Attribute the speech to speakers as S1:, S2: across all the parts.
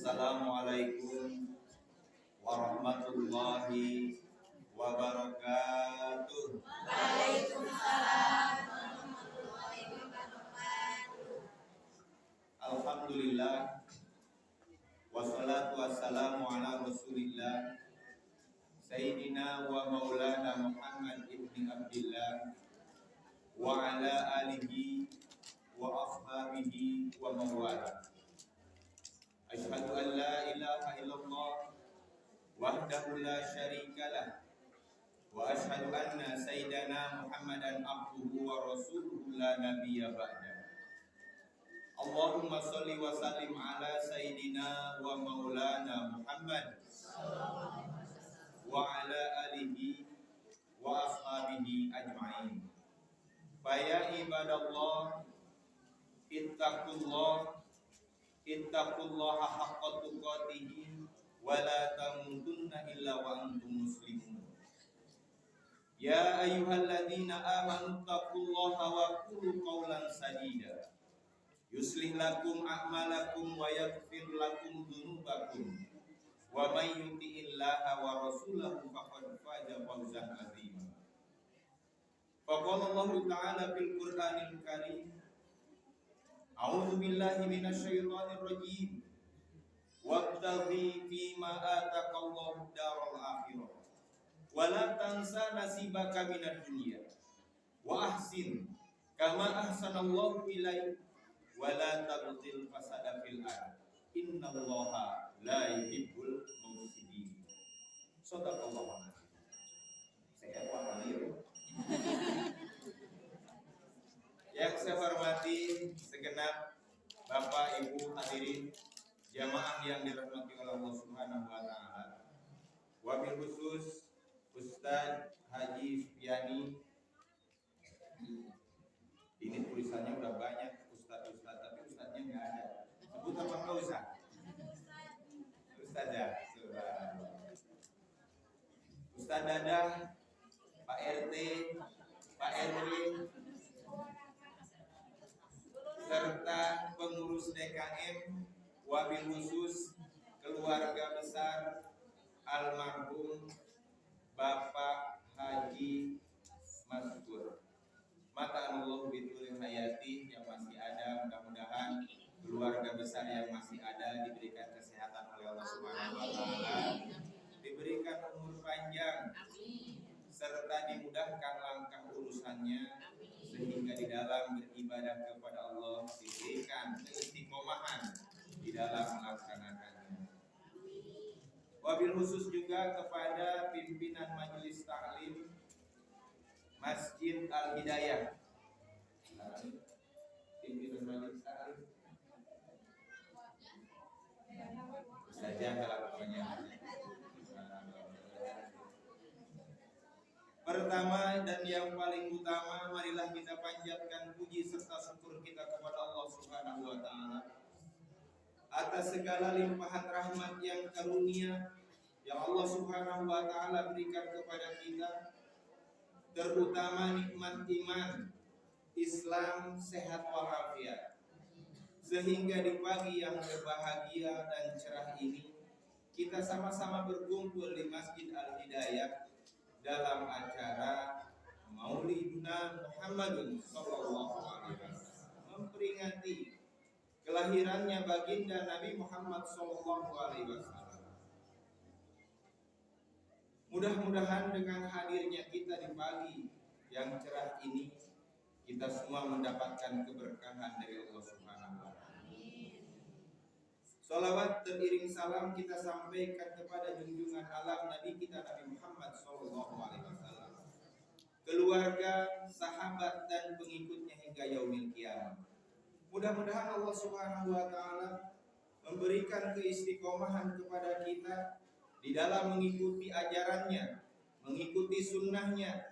S1: Assalamualaikum warahmatullahi wabarakatuh.
S2: Waalaikumsalam warahmatullahi wabarakatuh.
S1: Alhamdulillah wassalatu wassalamu ala Rasulillah Sayyidina wa maulana Muhammad ibn Abdillah wa ala alihi wa ashabihi wa mawala. Asyhadu an la ilaha illallah wahdahu la syarikalah wa asyhadu anna sayyidana Muhammadan abduhu wa rasuluhu la nabiyya ba'da. Allahumma sholli wa sallim ala sayyidina wa maulana Muhammad wa ala alihi wa ashabihi ajma'in. Fa ibadallah ittaqullaha haqqa tuqatih wa la tamutunna illa wa antum muslimun. Ya ayyuhalladzina amanu taqullaha wa qulu qawlan sadida yuslih lakum a'malakum wa yaghfir lakum dzunubakum wa may yuti'illaha wa rasulahu faqad faza fawzan 'azima. Faqala Allah Ta'ala fil Qur'anil Karim, A'udzu billahi minasyaitonir rajim. Wabtaghi fima ataqallahu daral akhirah wa la tansa nasibaka minad dunya wa ahsin kama ahsanallahu ilaik wa la tabghil fasada fil ard innallaha la yuhibbul mufsidin. Shadaqallahu azim. Saya pahami. Yang saya hormati segenap Bapak Ibu hadirin jamaah yang dirahmati oleh Allah Subhanahu wa taala. Wabil khusus Ustadz Haji Supiani. Ini tulisannya udah banyak Ustadz tapi Ustadznya nggak ada. Sebut apa enggak usah? Ustadzah. Subhanallah. Ustadz Dadah, Pak RT, Pak RW, serta pengurus DKM, wabil khusus keluarga besar almarhum Bapak Haji Maskur. Mata'anullah bitul hayati yang masih ada, mudah-mudahan keluarga besar yang masih ada diberikan kesehatan oleh Allah Subhanahu wa taala, diberikan umur panjang, serta dimudahkan langkah urusannya, sehingga di dalam beribadah kepada Allah diberikan keistiqomahan di dalam melaksanakannya. Wabil khusus juga kepada pimpinan Majelis Taklim Masjid Al-Hidayah. Pimpinan Majelis Taklim saja kalau pokoknya. Pertama dan yang paling utama, marilah kita panjatkan puji serta syukur kita kepada Allah Subhanahu wa taala atas segala limpahan rahmat yang karunia yang Allah Subhanahu wa taala berikan kepada kita, terutama nikmat iman, Islam, sehat walafiat. Sehingga di pagi yang berbahagia dan cerah ini kita sama-sama berkumpul di Masjid Al-Hidayah dalam acara Mauliduna Muhammadun sallallahu alaihi wasallam, memperingati kelahirannya baginda Nabi Muhammad sallallahu alaihi wasallam. Mudah-mudahan dengan hadirnya kita di pagi yang cerah ini, kita semua mendapatkan keberkahan dari Allah Subhanahu wa taala. Salawat teriring salam kita sampaikan kepada junjungan alam Nabi kita Nabi Muhammad sallallahu alaihi wasallam, keluarga, sahabat dan pengikutnya hingga yaumil kiamat. Mudah-mudahan Allah Subhanahu wa taala memberikan keistiqomahan kepada kita di dalam mengikuti ajarannya, mengikuti sunnahnya,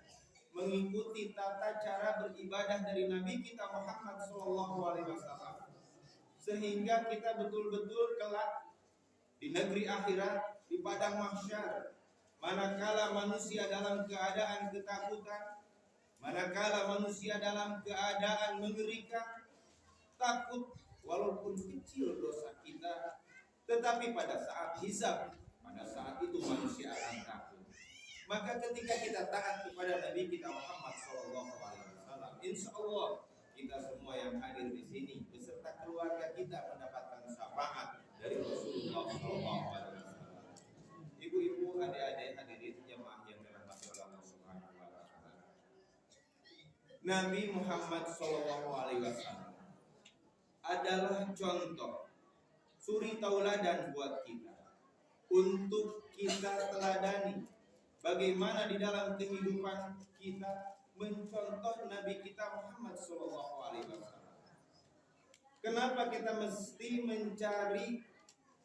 S1: mengikuti tata cara beribadah dari Nabi kita Muhammad sallallahu alaihi wasallam, sehingga kita betul-betul kelak di negeri akhirat, di padang mahsyar, manakala manusia dalam keadaan ketakutan, manakala manusia dalam keadaan mengerikan, takut walaupun kecil dosa kita, tetapi pada saat hisab, pada saat itu manusia akan takut. Maka ketika kita taat kepada Nabi kita Muhammad sallallahu alaihi wasallam, insya Allah kita semua yang hadir di sini beserta keluarga kita mendapatkan syafaat dari Rasulullah sallallahu alaihi wasallam. Ibu-ibu, adik-adik hadirin jemaah yang dirahmati Allah Subhanahu wa taala. Nabi Muhammad sallallahu alaihi wasallam adalah contoh suri tauladan buat kita untuk kita teladani bagaimana di dalam kehidupan kita mencontoh Nabi kita Muhammad sallallahu alaihi wasallam. Kenapa kita mesti mencari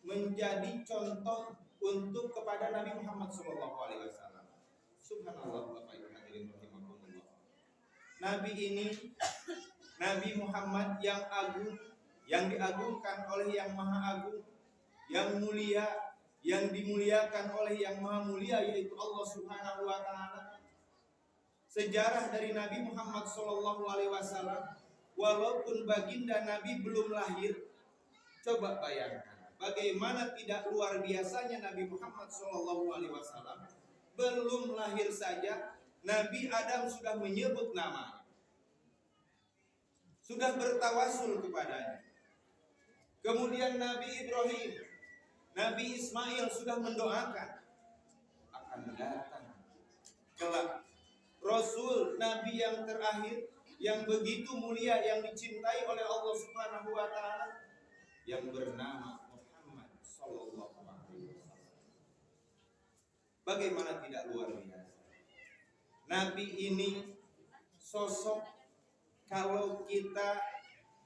S1: menjadi contoh untuk kepada Nabi Muhammad sallallahu alaihi wasallam? Subhanallah, Bapak Ibu hadirin rahimakumullah. Nabi ini, Nabi Muhammad yang agung, yang diagungkan oleh yang maha agung, yang mulia, yang dimuliakan oleh yang maha mulia, yaitu Allah Subhanahu wa taala. Sejarah dari Nabi Muhammad sallallahu alaihi wasallam, walaupun baginda Nabi belum lahir, coba bayangkan bagaimana tidak luar biasanya Nabi Muhammad sallallahu alaihi wasallam. Belum lahir saja Nabi Adam sudah menyebut namanya, sudah bertawasul kepadanya. Kemudian Nabi Ibrahim, Nabi Ismail sudah mendoakan akan datang kelak Rasul Nabi yang terakhir, yang begitu mulia, yang dicintai oleh Allah Subhanahu wa taala, yang bernama Muhammad sallallahu alaihi wasallam. Bagaimana tidak luar biasa. Nabi ini sosok, kalau kita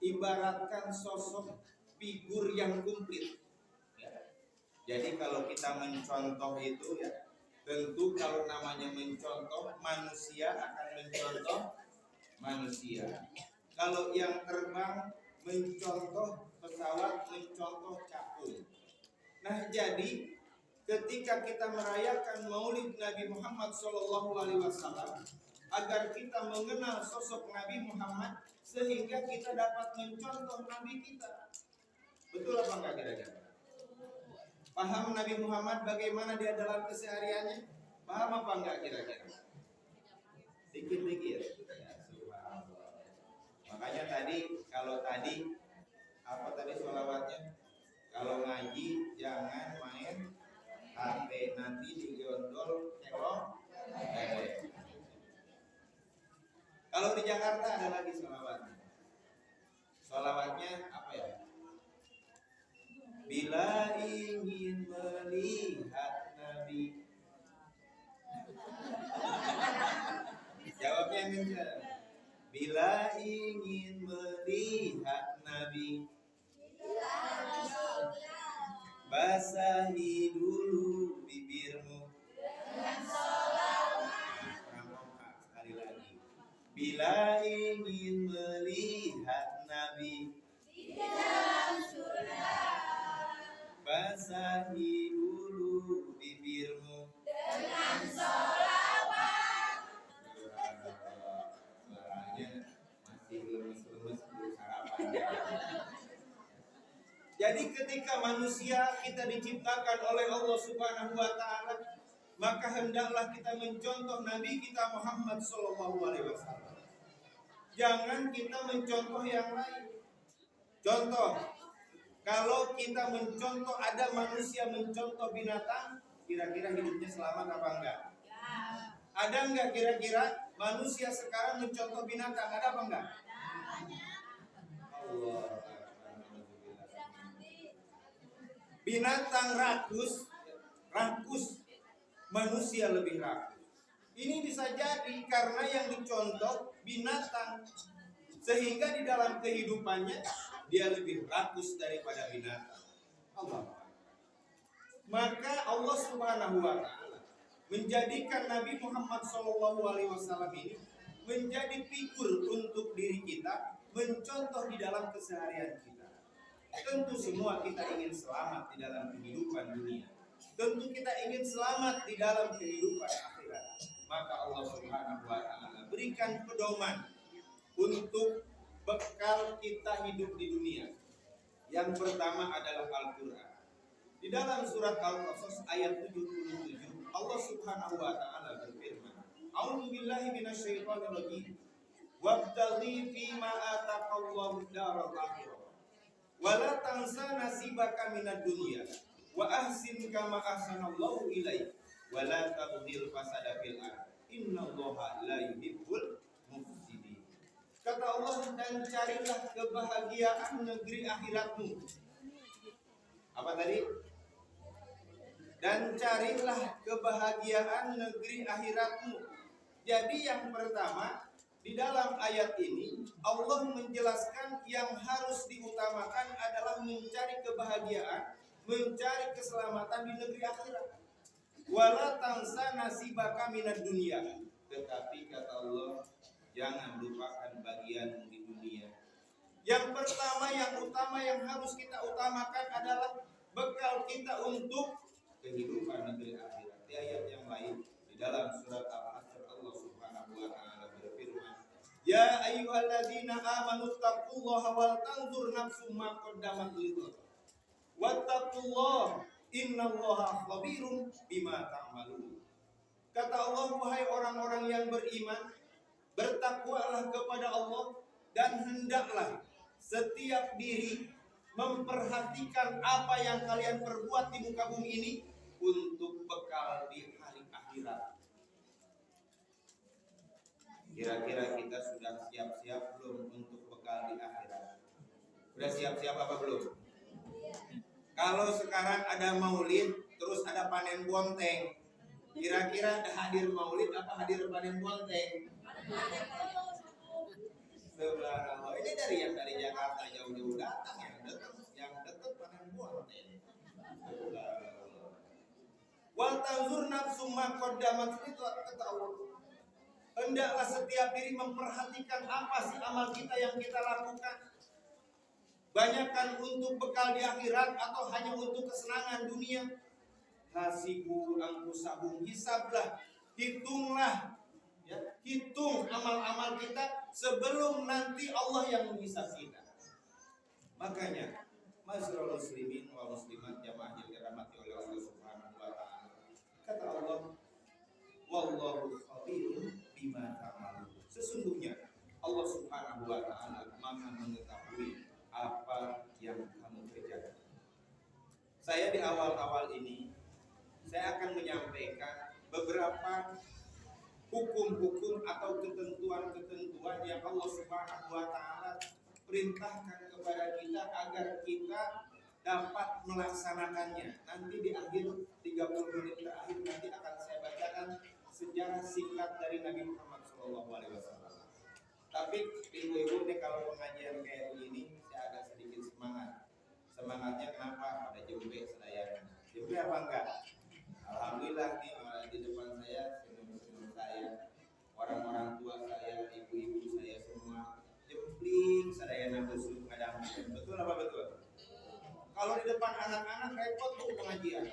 S1: ibaratkan sosok figur yang komplit. Jadi kalau kita mencontoh itu ya, tentu kalau namanya mencontoh, manusia akan mencontoh manusia. Kalau yang terbang mencontoh pesawat, mencontoh capung. Nah, jadi ketika kita merayakan Maulid Nabi Muhammad SAW, agar kita mengenal sosok Nabi Muhammad, sehingga kita dapat mencontoh Nabi kita. Betul apa enggak kira-kira? Paham Nabi Muhammad bagaimana dia dalam kesehariannya? Paham apa enggak kira-kira? Dikit-dikit. Ya, subhanallah. Makanya kalau tadi apa tadi sholawatnya? Kalau ngaji jangan main HP, nanti digondol celok. Kalau di Jakarta ada lagi sholawatnya. Sholawatnya apa ya? Bila ingin melihat Nabi. Jawabnya yang kencang. Bila ingin melihat Nabi, basahi dulu bibirmu dengan sholawat. Bila ingin melihat Nabi
S2: di dalam surga,
S1: basahi dulu bibirmu
S2: dengan sholawat.
S1: Suaranya masih lemes-lemes belum sarapan. Jadi ketika manusia kita diciptakan oleh Allah Subhanahu wa taala, maka hendaklah kita mencontoh Nabi kita Muhammad sallallahu alaihi wasallam. Jangan kita mencontoh yang lain. Contoh, kalau kita mencontoh ada manusia mencontoh binatang, kira-kira hidupnya selamat apa enggak? Ada enggak kira-kira manusia sekarang mencontoh binatang, ada apa enggak? Allah. Binatang rakus, manusia lebih rakus. Ini bisa jadi karena yang dicontoh binatang, sehingga di dalam kehidupannya dia lebih rakus daripada binatang. Allah. Maka Allah Subhanahu wa taala menjadikan Nabi Muhammad SAW ini menjadi figur untuk diri kita, mencontoh di dalam keseharian kita. Tentu semua kita ingin selamat di dalam kehidupan dunia. Tentu kita ingin selamat di dalam kehidupan akhirat. Maka Allah Subhanahu wa taala berikan pedoman untuk bekal kita hidup di dunia. Yang pertama adalah Al-Qur'an. Di dalam surat Al-Qasas ayat 77, Allah Subhanahu wa taala berfirman, "A'udzu billahi minasyaitonir rajim. Wabtaghi fima ataqallahu daral akhirah. Wala tansa nasibaka minad dunya wa ahsin kama ahsanallahu ilaik wala tabghil fasada fil ardh innallaha la yuhibbul mufsidin." Kata Allah, dan carilah kebahagiaan negeri akhiratmu. Apa tadi? Dan carilah kebahagiaan negeri akhiratmu. Jadi yang pertama, di dalam ayat ini Allah menjelaskan yang harus diutamakan adalah mencari kebahagiaan, mencari keselamatan di negeri akhirat. Wala tansa nasibaka minad dunya. Tetapi kata Allah, jangan lupakan bagianmu di dunia. Yang pertama, yang utama yang harus kita utamakan adalah bekal kita untuk kehidupan negeri akhirat. Di ayat yang lain di dalam surat Al-Asr Allah Subhanahu wa taala berfirman, "Ya ayyuhalladzina amanu taqullaha wal tanzur nafsum ma qaddamat lighad. Wattaqullaha innallaha khabirum bima ta'malun." Kata Allah, wahai orang-orang yang beriman, bertakwalah kepada Allah dan hendaklah setiap diri memperhatikan apa yang kalian perbuat di muka bumi ini untuk bekal di hari akhirat. Kira-kira kita sudah siap-siap belum untuk bekal di akhirat? Sudah siap-siap apa belum? Kalau sekarang ada maulid, terus ada panen bonteng, kira-kira hadir maulid apa hadir panen bonteng? Subhanallah. Ini dari Jakarta jauh-jauh datang, yang dekat panen bonteng. Wal tanzur nafsum ma qaddamat, itu kata Allah. Hendaklah setiap diri memperhatikan apa sih amal kita yang kita lakukan. Banyakkan untuk bekal di akhirat atau hanya untuk kesenangan dunia? Hasibu anfusahum, hisablah, hitunglah, ya, hitung amal-amal kita sebelum nanti Allah yang menghisab kita. Makanya, masyarul muslimin wal muslimat jamaah yang dirahmati oleh Allah Subhanahu wa taala. Kata Allah, wallahu khabirun bima ta'malun. Sesungguhnya Allah Subhanahu wa taala Maha mengetahui apa yang kamu kerjakan. Saya di awal-awal ini saya akan menyampaikan beberapa hukum-hukum atau ketentuan-ketentuan yang Allah Subhanahu wa taala perintahkan kepada kita agar kita dapat melaksanakannya. Nanti di akhir 30 menit terakhir nanti akan saya bacakan sejarah singkat dari Nabi Muhammad SAW. Tapi ibu-ibu nih kalau pengajian kayak begini saya agak sedikit semangat. Semangatnya kenapa? Ada jembe saya. Jembe apa enggak? Alhamdulillah nih di depan saya senyum-senyum saya, orang-orang tua saya, ibu-ibu enak usul kadang. Betul apa betul? Kalau di depan anak-anak repot tuh pengajian.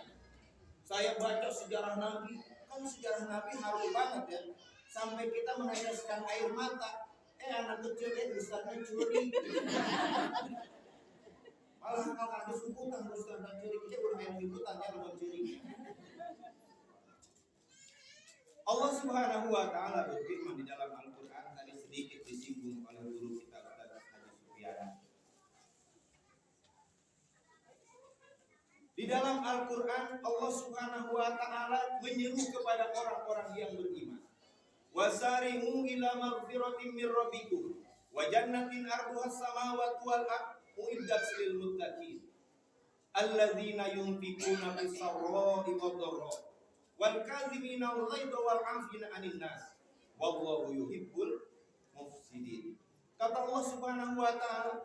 S1: Saya baca sejarah Nabi, kan sejarah Nabi harum banget ya. Sampai kita meneteskan air mata. Anak kecil ustaznya curi. Malah kalau ada sukutan ustaznya curi, kita udah main liputannya dalam curi. Allah Subhanahu wa taala berfirman di dalam Al-Qur'an, tadi sedikit disinggung oleh guru kita Ustaz Haji Sufyan. Di dalam Al-Qur'an Allah Subhanahu wa taala menyeru kepada orang-orang yang beriman. Wasari'u ila maghfiratin mir rabbikum wa jannatin arduhas samawati wal ardh uiddat lil muttaqin alladzina yunfiquna bis sarra'i wad dharra wal kadhimina al ghaidha wal 'afina 'anil nas wallahu yuhibbul mufsidin. Kata Allah Subhanahu wa taala,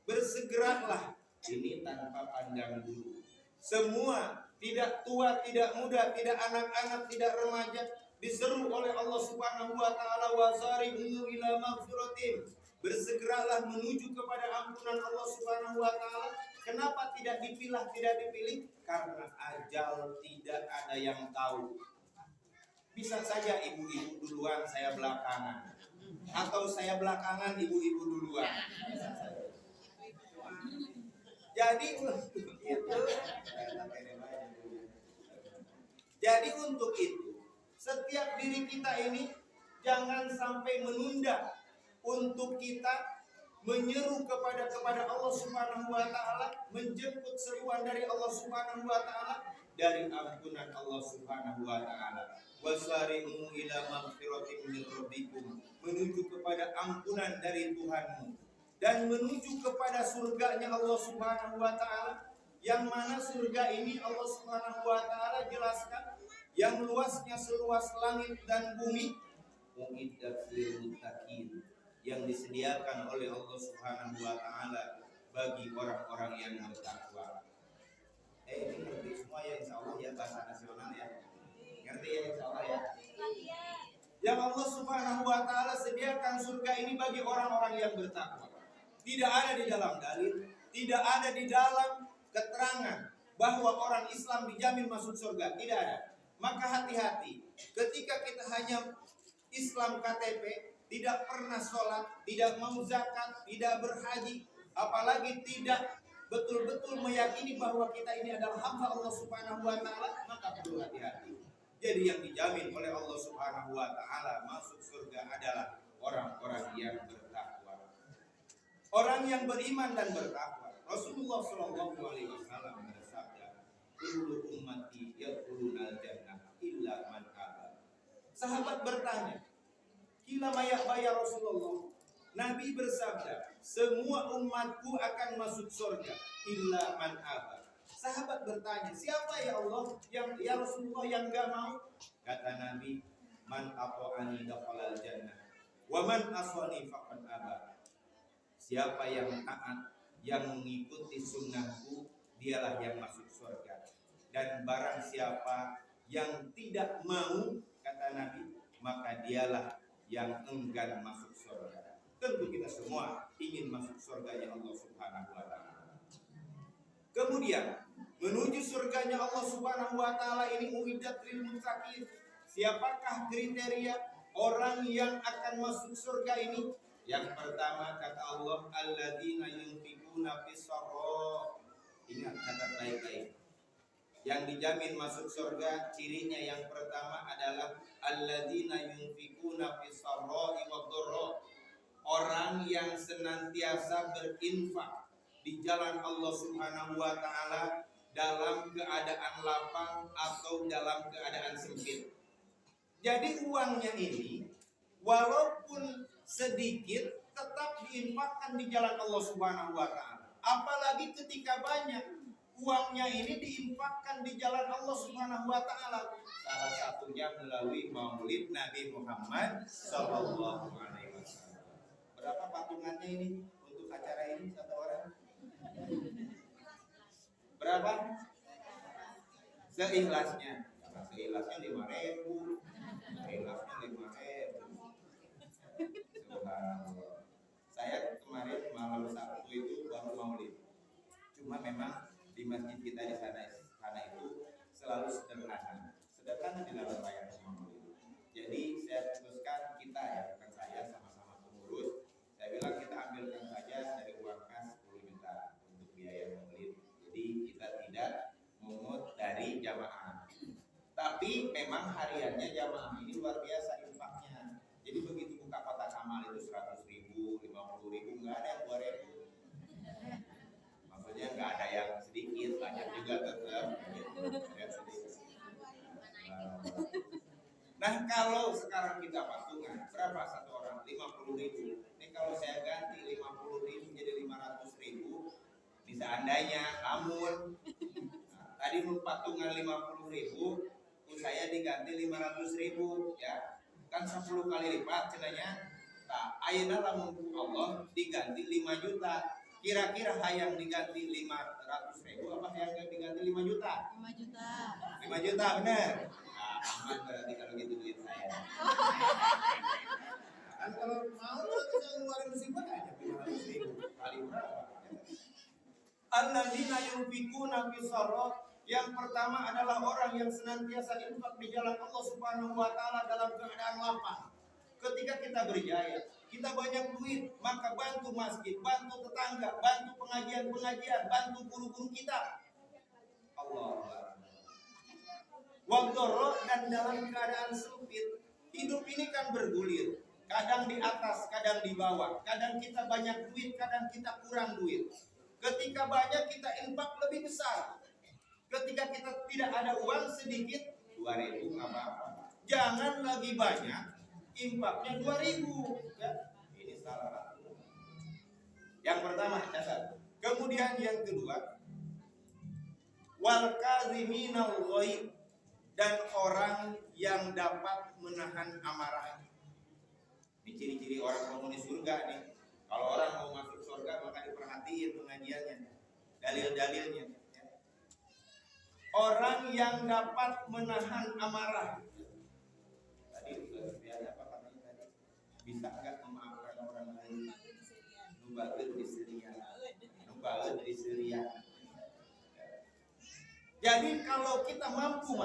S1: bersegeralah, ini tanpa pandang bulu. Semua, tidak tua, tidak muda, tidak anak-anak, tidak remaja, diseru oleh Allah Subhanahu wa taala, wasari'u ila maghfiratin. Bersegeralah menuju kepada ampunan Allah Subhanahu wa taala. Kenapa tidak dipilah, tidak dipilih? Karena ajal tidak ada yang tahu. Bisa saja ibu-ibu duluan, saya belakangan. Atau saya belakangan, ibu-ibu duluan. Jadi untuk itu, setiap diri kita ini jangan sampai menunda untuk kita menyeru kepada Allah Subhanahu wa taala, menjemput seruan dari Allah Subhanahu wa taala, dari ampunan Allah Subhanahu wa taala. Wasari'u ila maghfiratin min rabbikum, menuju kepada ampunan dari Tuhanmu dan menuju kepada surganya Allah Subhanahu wa taala, yang mana surga ini Allah Subhanahu wa taala jelaskan yang luasnya seluas langit dan bumi, uiddat lil muttaqin, yang disediakan oleh Allah Subhanahu wa taala bagi orang-orang yang bertakwa. Ini ngerti semua ya insyaallah ya, bahasa nasional ya. Ngerti ya insyaallah ya. Yang Allah Subhanahu wa taala sediakan surga ini bagi orang-orang yang bertakwa. Tidak ada di dalam dalil, tidak ada di dalam keterangan bahwa orang Islam dijamin masuk surga, tidak ada. Maka hati-hati ketika kita hanya Islam KTP, tidak pernah sholat, tidak mau zakat, tidak berhaji, apalagi tidak betul-betul meyakini bahwa kita ini adalah hamba Allah Subhanahu wa taala, maka perlu hati-hati. Jadi yang dijamin oleh Allah Subhanahu wa taala masuk surga adalah orang-orang yang bertakwa. Orang yang beriman dan bertakwa. Rasulullah sallallahu alaihi wasallam bersabda, "Kullu ummati yadkhulunal jannah illa man aba." Sahabat bertanya, "Kila ya Rasulullah?" Nabi bersabda, "Semua umatku akan masuk surga illa man aba." Sahabat bertanya, "Siapa ya Allah yang ya Rasulullah yang enggak mau?" Kata Nabi, "Man ata'ani dakhalal jannah wa man asani faqad aba." Siapa yang taat, yang mengikuti sunnahku, dialah yang masuk surga. Dan barang siapa yang tidak mau, kata Nabi, maka dialah yang enggan masuk surga. Tentu kita semua ingin masuk surganya Allah Subhanahu wa taala. Kemudian menuju surganya Allah Subhanahu wa taala ini uiddat lil muttaqin. Siapakah kriteria orang yang akan masuk surga ini? Yang pertama kata Allah, alladzina yunfiquna fis sarra. Ingat, catat baik-baik. Yang dijamin masuk surga cirinya yang pertama adalah alladzina yunfiquna fis sarra'i wad dharra. Orang yang senantiasa berinfak di jalan Allah Subhanahu wa taala dalam keadaan lapang atau dalam keadaan sempit. Jadi uangnya ini walaupun sedikit tetap diinfakkan di jalan Allah Subhanahu wa taala. Apalagi ketika banyak, uangnya ini diinfakkan di jalan Allah Subhanahu wa taala. Salah satunya melalui Maulid Nabi Muhammad sallallahu alaihi wasallam. Berapa patungannya ini untuk acara ini satu orang? Berapa? Seikhlasnya. Seikhlasnya 5.000. Seikhlasnya 5.000. Saya kemarin malam Sabtu itu baru Maulid. Cuma memang di masjid kita di sana itu selalu sederhana di dalam perayaan Maulid. Jadi saya putuskan kita ya, bukan saya, sama-sama pengurus. Saya bilang kita ambilkan saja dari uang kas 10 juta untuk biaya Maulid. Jadi kita tidak mungut dari jamaah. Tapi memang hariannya jamaah ini luar biasa infaknya. Jadi begitu buka kotak amal itu 100.000, 50.000, nggak ada yang 2.000. Maksudnya nggak ada yang sedikit, banyak juga tetap. Nah kalau sekarang kita patungan, berapa satu orang? 50.000. Ini kalau saya ganti 50.000 jadi 500.000. Ini seandainya, namun tadi patungan 50.000, saya diganti 500.000 ya. Kan 10 kali lipat cenanya. Nah, ayeuna lamun Allah diganti 5 juta. Kira-kira hayang diganti 500.000 apa hayang diganti 5 juta?
S2: 5 juta.
S1: 5 juta benar. Nah, aman berarti kalau gitu duit saya. Kan kalau mau kita ngeluarin musibah aja 500.000 kali berapa? Alladzina yunfikuna fi sharra. Yang pertama adalah orang yang senantiasa infak di jalan Allah Subhanahu wa taala dalam keadaan lapang. Ketika kita berjaya, kita banyak duit, maka bantu masjid, bantu tetangga, bantu pengajian-pengajian, bantu guru-guru kita. Allah. Waqdoro, dan dalam keadaan sempit, hidup ini kan bergulir. Kadang di atas, kadang di bawah. Kadang kita banyak duit, kadang kita kurang duit. Ketika banyak kita infak lebih besar. Ketika kita tidak ada uang sedikit, 2.000 nggak apa-apa. Jangan lagi banyak, infaknya 2.000. Ya, ini salah satu. Yang pertama catat. Kemudian yang kedua, wal kaziminal ghaib, dan orang yang dapat menahan amarah. Ini ciri-ciri orang penghuni surga nih. Kalau orang mau masuk surga maka diperhatiin pengajiannya, dalil-dalilnya. Orang yang dapat menahan amarah. Tadi biasa apa katanya tadi? Bisa nggak memaafkan orang lain? Nubageun di Syria. Jadi kalau kita mampu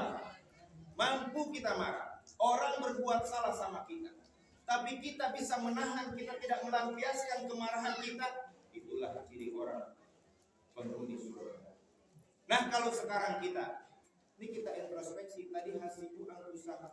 S1: kita marah. Orang berbuat salah sama kita, tapi kita bisa menahan, kita tidak melampiaskan kemarahan kita. Itulah ciri orang penghuni surga. Nah kalau sekarang kita introspeksi tadi hasibu anfusakum,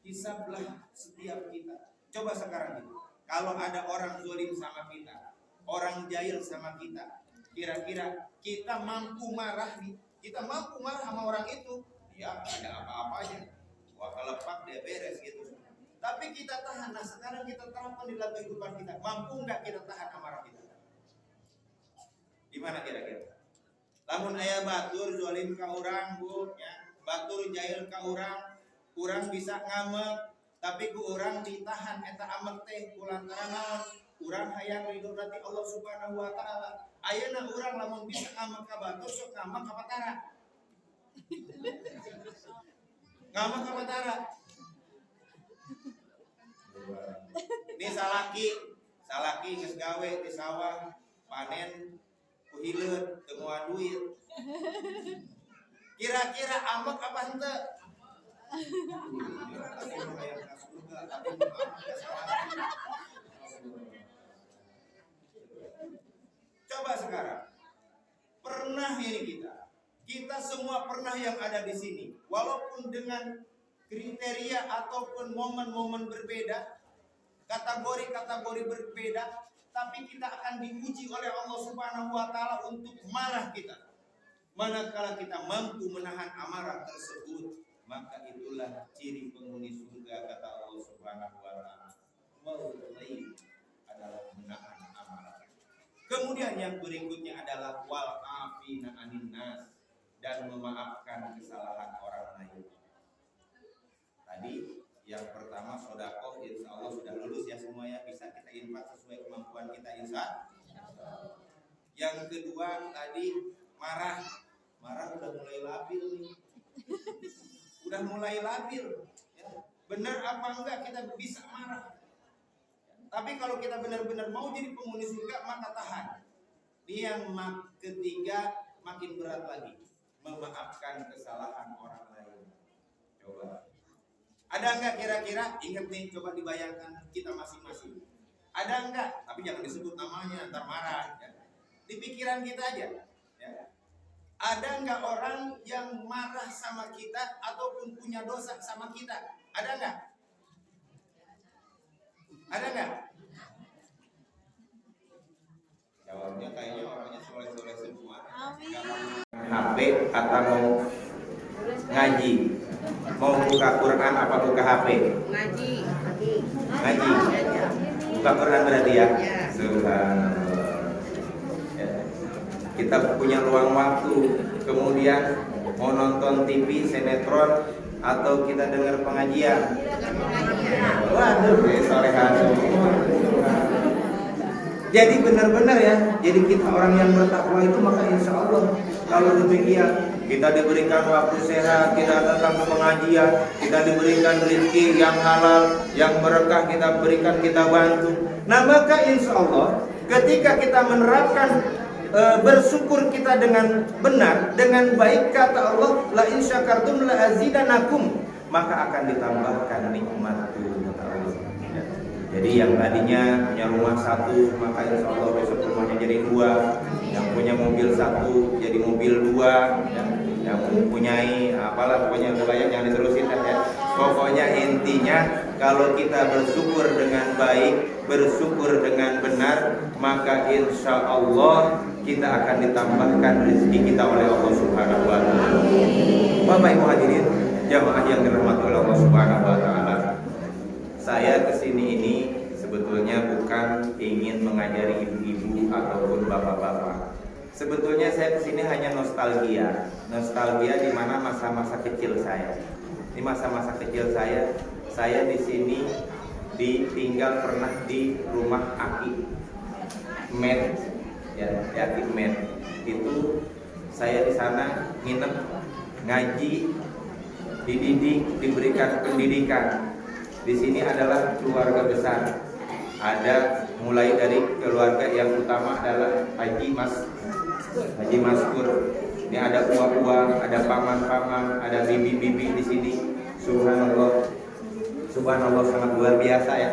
S1: hisablah setiap kita. Coba sekarang gitu, kalau ada orang zalim sama kita, orang jahil sama kita, kira-kira kita mampu marah nih? Kita mampu marah sama orang itu? Ya ada apa-apanya, wah kelepak dia beres gitu. Tapi kita tahan. Nah sekarang kita terapkan di dalam kehidupan kita, mampu nggak kita tahan amarah kita? Gimana kira-kira? Lamun aya batur zalim ka urang bu, ya. Batur jahil ka urang bisa ngamek, tapi ku urang ditahan eta amek teh kulantaran naon? Urang hayang ridho nanti Allah Subhanahu wa taala. Ayeuna urang lamun bisa ngamek ka batur sok ngamek ka Patara. Ngamek ka Patara. Ini salaki geus gawe di sawah, panen kuhileut teu moal duit. Kira-kira amek apa henteu? Coba sekarang, pernah ini kita semua pernah yang ada di sini, walaupun dengan kriteria ataupun momen-momen berbeda, kategori-kategori berbeda, tapi kita akan diuji oleh Allah Subhanahu wa taala untuk marah kita. Manakala kita mampu menahan amarah tersebut, maka itulah ciri penghuni surga, kata Allah Subhanahu wa taala. Wallahi adalah menahan amarah. Kemudian yang berikutnya adalah wal afina anin nas, dan memaafkan kesalahan orang lain. Tadi yang pertama sedekah, insya Allah sudah lulus ya semua ya, bisa kita infak sesuai kemampuan kita insya Allah. Yang kedua tadi marah udah mulai labil nih, udah mulai labil ya. Benar apa enggak kita bisa marah? Tapi kalau kita benar-benar mau jadi penghuni surga, maka tahan. Ini yang ketiga, makin berat lagi, memaafkan kesalahan orang lain. Coba, ada enggak kira-kira? Ingat nih, coba dibayangkan kita masing-masing. Ada enggak? Tapi jangan disebut namanya, ntar marah. Ya. Di pikiran kita aja. Ya. Ada enggak orang yang marah sama kita ataupun punya dosa sama kita? Ada enggak? Ada enggak? Jawabnya kayaknya orangnya soleh-soleh semua. HP atau mau ngaji? Mau buka Quran apa buka HP?
S3: Ngaji.
S1: Ngaji. Buka Quran berarti ya? Subhanallah. Ya. Kita punya ruang waktu, kemudian mau nonton TV, sinetron, atau kita dengar pengajian. Waduh, solehan semua. Jadi benar-benar ya, jadi kita orang yang bertakwa itu, maka insya Allah kalau demikian kita diberikan waktu sehat, kita datang ke pengajian, kita diberikan rezeki yang halal, yang berkah, kita berikan, kita bantu. Nah maka insya Allah ketika kita menerapkan bersyukur kita dengan benar, dengan baik, kata Allah, la in syakartum la azidanakum, maka akan ditambahkan nikmatku, kata Allah. Jadi yang tadinya punya rumah satu, maka insya Allah besok rumahnya jadi dua. Yang punya mobil satu jadi mobil dua. Yang mempunyai apalah, pokoknya udah banyak, yang diterusin ya. Pokoknya intinya kalau kita bersyukur dengan baik, bersyukur dengan benar, maka insya Allah kita akan ditambahkan rezeki kita oleh Allah Subhanahu wa Ta'ala. Bapak Ibu hadirin jamaah yang dirahmati oleh Allah Subhanahu wa Ta'ala, saya kesini ini sebetulnya bukan ingin mengajari ibu-ibu ataupun bapak-bapak. Sebetulnya saya kesini hanya nostalgia di mana masa-masa kecil saya. Di masa-masa kecil saya di sini ditinggal pernah di rumah Aki Med, ya, Aki Med. Itu saya di sana nginep, ngaji, dididik, diberikan pendidikan. Di sini adalah keluarga besar. Ada mulai dari keluarga yang utama adalah Haji Maskur. Ini ada uang-uang, ada paman-paman, ada bibi-bibi di sini. Subhanallah, subhanallah, sangat luar biasa ya.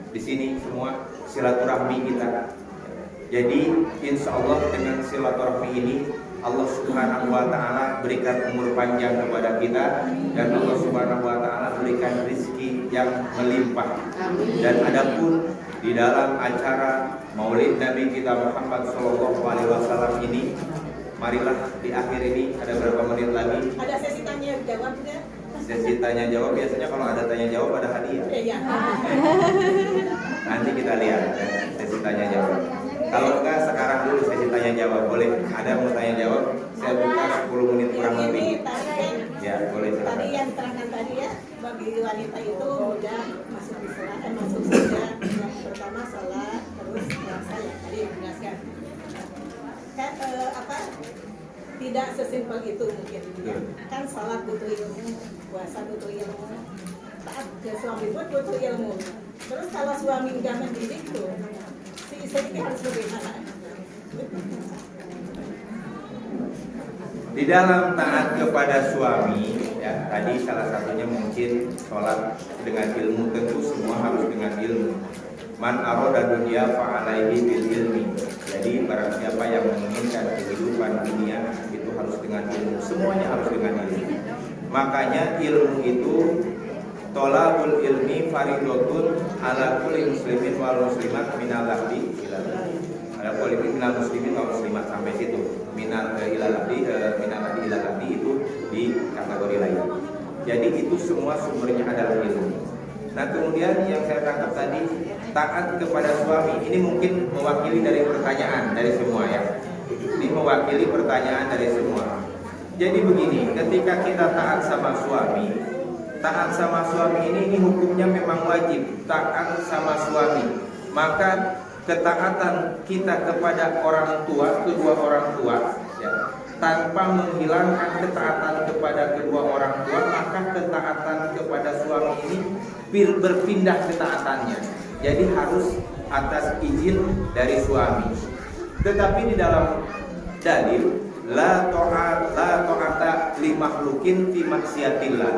S1: Di sini semua silaturahmi kita. Jadi insya Allah dengan silaturahmi ini Allah Subhanahu wa Ta'ala berikan umur panjang kepada kita, dan Allah Subhanahu wa Ta'ala berikan rezeki yang melimpah. Dan adapun di dalam acara Maulid Nabi kita Muhammad SAW ini, marilah di akhir ini ada berapa menit lagi? Ada sesi tanya jawab ya? Sesi tanya jawab, biasanya kalau ada tanya jawab ada hadiah. Iya. Nanti kita lihat ya, sesi tanya jawab. Kalau enggak sekarang dulu sesi tanya jawab, boleh? Ada mau tanya jawab? Saya buka 10 menit kurang lebih. Ya, boleh. Tadi yang terangkan tadi ya, bagi wanita itu mudah masuk Islam, masuk surga. Yang pertama salat, terus puasa ya tadi dijelaskan. Kan tidak sesimpel itu mungkin. Kan salat butuh ilmu, puasa butuh ilmu, taat ke suami pun butuh ilmu. Terus kalau suami nggak mendidik tuh, si istri harus bagaimana? Di dalam taat kepada suami, ya tadi salah satunya mungkin sholat dengan ilmu, tentu semua harus dengan ilmu. Man aroda dunia fa'alaihi bil ilmi. Jadi barang siapa yang menginginkan kehidupan dunia itu harus dengan ilmu. Semuanya harus dengan ilmu. Makanya ilmu itu tolabul ilmi faridotun ala kulli muslimin wal muslimat minal lahdi ila lahdi. Ala kulli minal muslimin wal muslimat, sampai situ. Minal ila lahdi, minal lahdi ila lahdi itu di kategori lain. Jadi itu semua sumbernya adalah ilmu. Nah kemudian yang saya tangkap tadi, taat kepada suami, ini mungkin mewakili dari pertanyaan dari semua ya. Ini mewakili pertanyaan dari semua. Jadi begini, ketika kita taat sama suami ini hukumnya memang wajib taat sama suami. Maka ketaatan kita kepada orang tua, kedua orang tua ya, tanpa menghilangkan ketaatan kepada kedua orang tua, maka ketaatan kepada suami ini berpindah ketaatannya. Jadi harus atas izin dari suami. Tetapi di dalam dalil la ta'ata li makhlukin fi maksiatillah.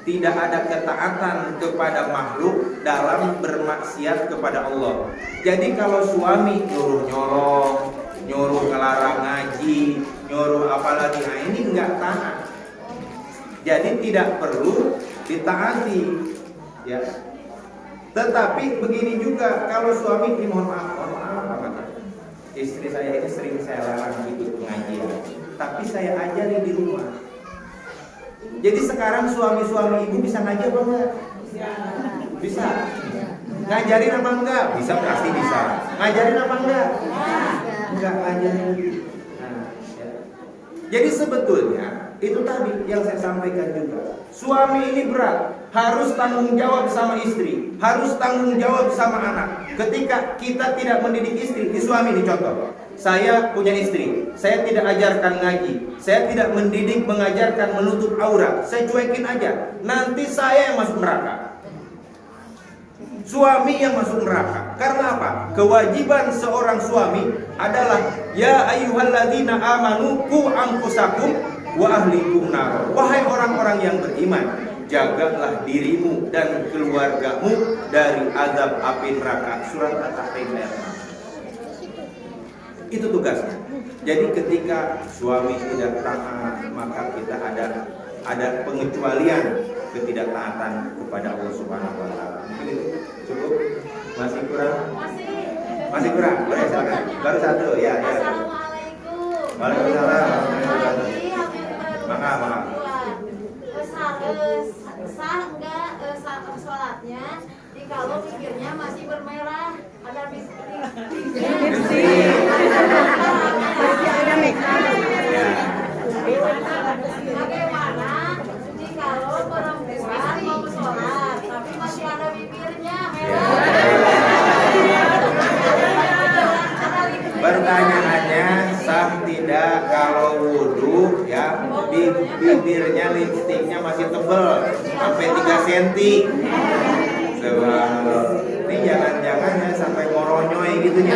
S1: Tidak ada ketaatan kepada makhluk dalam bermaksiat kepada Allah. Jadi kalau suami nyuruh nyolong, nyuruh ngelarang ngaji, nyuruh apalagi, nah ini enggak taat. Jadi tidak perlu ditaati, ya. Tetapi begini juga, kalau suami ini mohon maaf apa? Istri saya ini sering saya larang ikut pengajian, tapi saya ajari di rumah. Jadi sekarang suami-suami ibu bisa ngaji apa enggak? Bisa. Ngajarin apa enggak? Bisa, pasti bisa. Ngajarin apa enggak? Enggak ngajarin. Nah, ya. Jadi sebetulnya itu tadi yang saya sampaikan juga. Suami ini berat, harus tanggung jawab sama istri, harus tanggung jawab sama anak. Ketika kita tidak mendidik istri, di suami ini contoh. Saya punya istri, saya tidak ajarkan ngaji, saya tidak mendidik, mengajarkan menutup aurat, saya cuekin aja. Nanti saya yang masuk neraka. Suami yang masuk neraka. Karena apa? Kewajiban seorang suami adalah ya ayyuhalladzina amanu qu anfusakum wa ahlikum nar. Wahai orang-orang yang beriman, jagalah dirimu dan keluargamu dari azab api neraka. Surat At-Tahrim ayat 6. Itu tugasnya. Jadi ketika suami tidak taat, maka kita ada pengecualian ketidaktaatan kepada Allah Subhanahu wa taala. Cukup? Masih kurang? Masih kurang? Boleh silakan. Baru satu ya.
S2: Assalamualaikum.
S1: Waalaikumsalam. Maka.
S2: Sah enggak sholatnya kalau pikirnya masih bermerah ada bagaimana kalau perempuan mau sholat tapi masih ada bibirnya merah?
S1: Pertanyaannya sah tidak kalau wudhu ya bibirnya lipstiknya masih tebal sampai 3 cm. Ini jangan-jangan ya sampai moronyoy gitunya.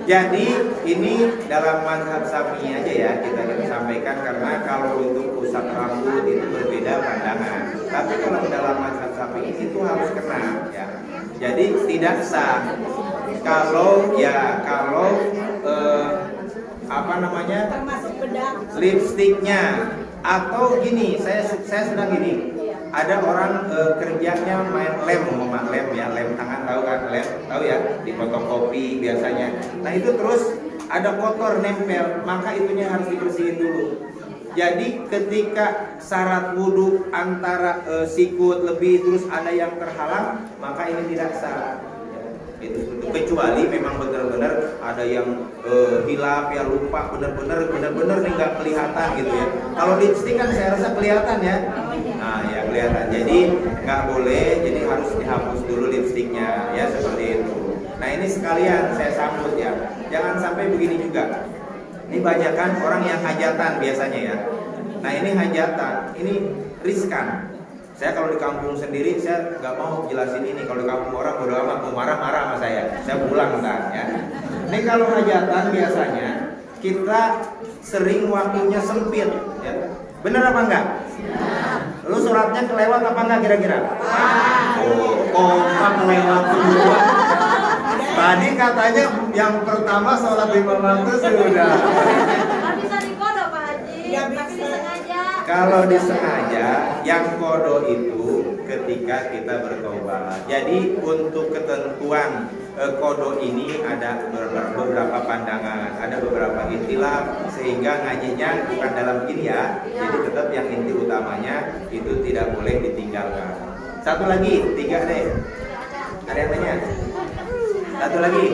S1: Jadi ini dalam mazhab Syafi'i aja ya kita sampaikan, karena kalau untuk usap rambut itu berbeda pandangan. Tapi kalau dalam mazhab Syafi'i itu harus kena ya. Jadi tidak sah kalau lipstiknya atau gini, saya sedang gini. Ada orang kerjanya main lem tangan, tahu kan lem, tahu ya, di fotokopi biasanya. Nah itu terus ada kotor nempel, maka itunya harus dibersihin dulu. Jadi ketika syarat wudhu antara sikut lebih terus ada yang terhalang, maka ini tidak sah. Itu kecuali memang benar-benar ada yang hilap ya, lupa benar-benar nih nggak kelihatan gitu ya. Kalau lipstik kan saya rasa kelihatan ya. Nah ya kelihatan. Jadi nggak boleh, jadi harus dihapus dulu lipstiknya ya, seperti itu. Nah ini sekalian saya sambut ya. Jangan sampai begini juga. Ini banyakan orang yang hajatan biasanya ya. Nah ini hajatan, ini riskan. Saya kalau di kampung sendiri saya nggak mau jelasin ini. Kalau di kampung orang bodo amat, mau marah-marah sama saya pulang ntar ya. Ini kalau hajatan biasanya kita sering waktunya sempit ya. Bener apa enggak? Lu sholatnya kelewat apa enggak kira-kira? Kok kelewat semua? Tadi katanya yang pertama sholat 5 waktu sudah.
S2: Bisa dikodo Pak Haji, tapi disengaja.
S1: Kalau disengaja, yang kodo itu ketika kita bertobat. Jadi untuk ketentuan kodo ini ada beberapa pandangan, ada beberapa ikhtilaf, sehingga ngajinya bukan dalam gini ya. Jadi tetap yang inti utamanya itu tidak boleh ditinggalkan. Satu lagi, 3 deh. Ada yang tanya? Satu lagi.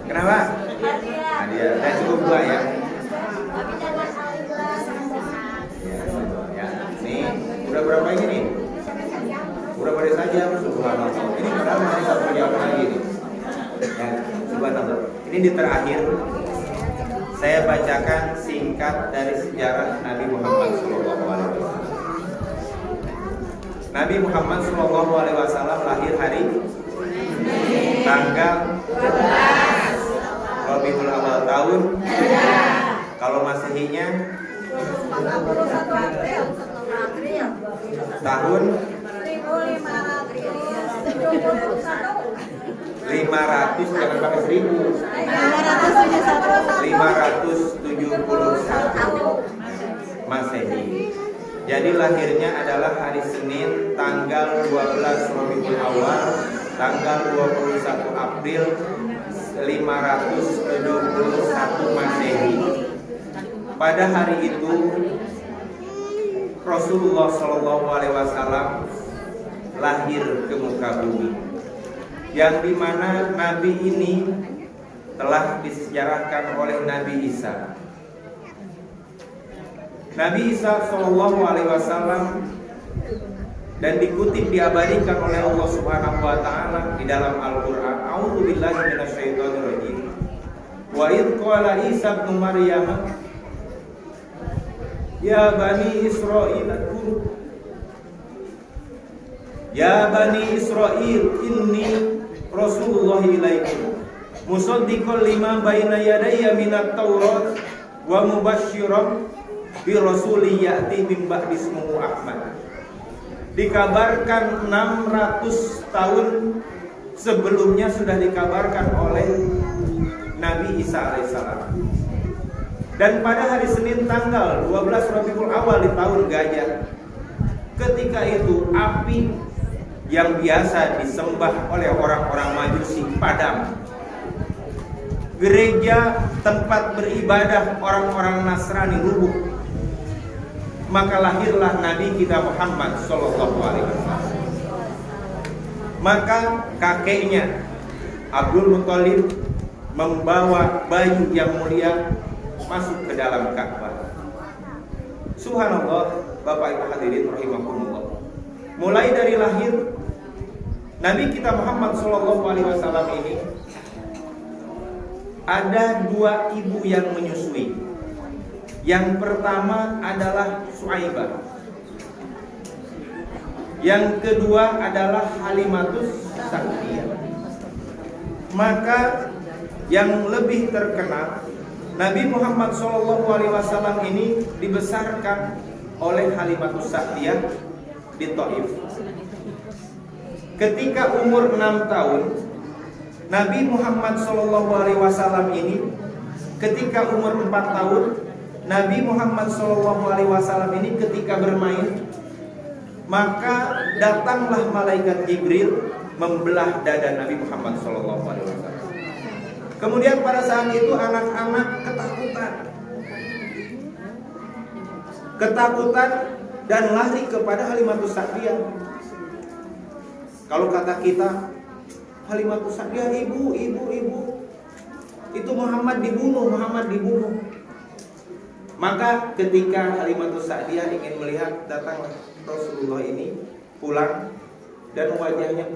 S1: Kenapa? Hadiah. Saya cukup 2 ya. Nih, udah berapa ini nih? Udah pada saja, subhanallah. Ini padahal masih 1 jam lagi nih. Ya, subhanallah. Ini di terakhir saya bacakan singkat dari sejarah Nabi Muhammad SAW. Nabi Muhammad SAW lahir hari tanggal 12 Rabiul Awal tahun. Kalau Masehinya tahun 500, jangan pakai 1000, 571 Masehi. Jadi lahirnya adalah hari Senin tanggal 12 Rabiul Awal, tanggal 21 April 571 Masehi. Pada hari itu Rasulullah SAW lahir ke muka bumi, yang dimana Nabi ini telah disejarahkan oleh Nabi Isa. Nabi Isa SAW dan dikutip diabadikan oleh Allah Subhanahu wa taala di dalam Al-Qur'an. A'udzubillahi minasyaitonirrajim. Wa idz qala Isa ibnu Maryam ya bani Israil ya bani Israil inni Rasulullah ilaikum musaddiqan lima baina yadayya minat Taurat wa mubasysyiran bi rasulin ya'ti min ba'di ismuhu Ahmad. Dikabarkan 600 tahun sebelumnya sudah dikabarkan oleh Nabi Isa alaihissalam. Dan pada hari Senin tanggal 12 Rabiul Awal di tahun Gajah, ketika itu api yang biasa disembah oleh orang-orang Majusi padam. Gereja tempat beribadah orang-orang Nasrani rubuh. Maka lahirlah Nabi kita Muhammad sallallahu alaihi wasallam. Maka kakeknya Abdul Muthalib membawa bayi yang mulia masuk ke dalam Ka'bah. Subhanallah, Bapak Ibu hadirin rahimakumullah. Mulai dari lahir Nabi kita Muhammad SAW ini ada dua ibu yang menyusui. Yang pertama adalah Suaibah. Yang kedua adalah Halimatus Sa'diyah. Maka yang lebih terkenal, Nabi Muhammad SAW ini dibesarkan oleh Halimatus Sa'diyah di Taif. Ketika umur 6 tahun, Nabi Muhammad SAW ini ketika umur 4 tahun, Nabi Muhammad SAW ini ketika bermain, maka datanglah malaikat Jibril membelah dada Nabi Muhammad SAW. Kemudian pada saat itu anak-anak ketakutan dan lari kepada Halimatus Sa'diyah. Kalau kata kita, Halimatus Sa'diyah, ibu, itu Muhammad dibunuh. Maka ketika Halimatus Sa'diyah ingin melihat, datang Rasulullah ini pulang dan wajahnya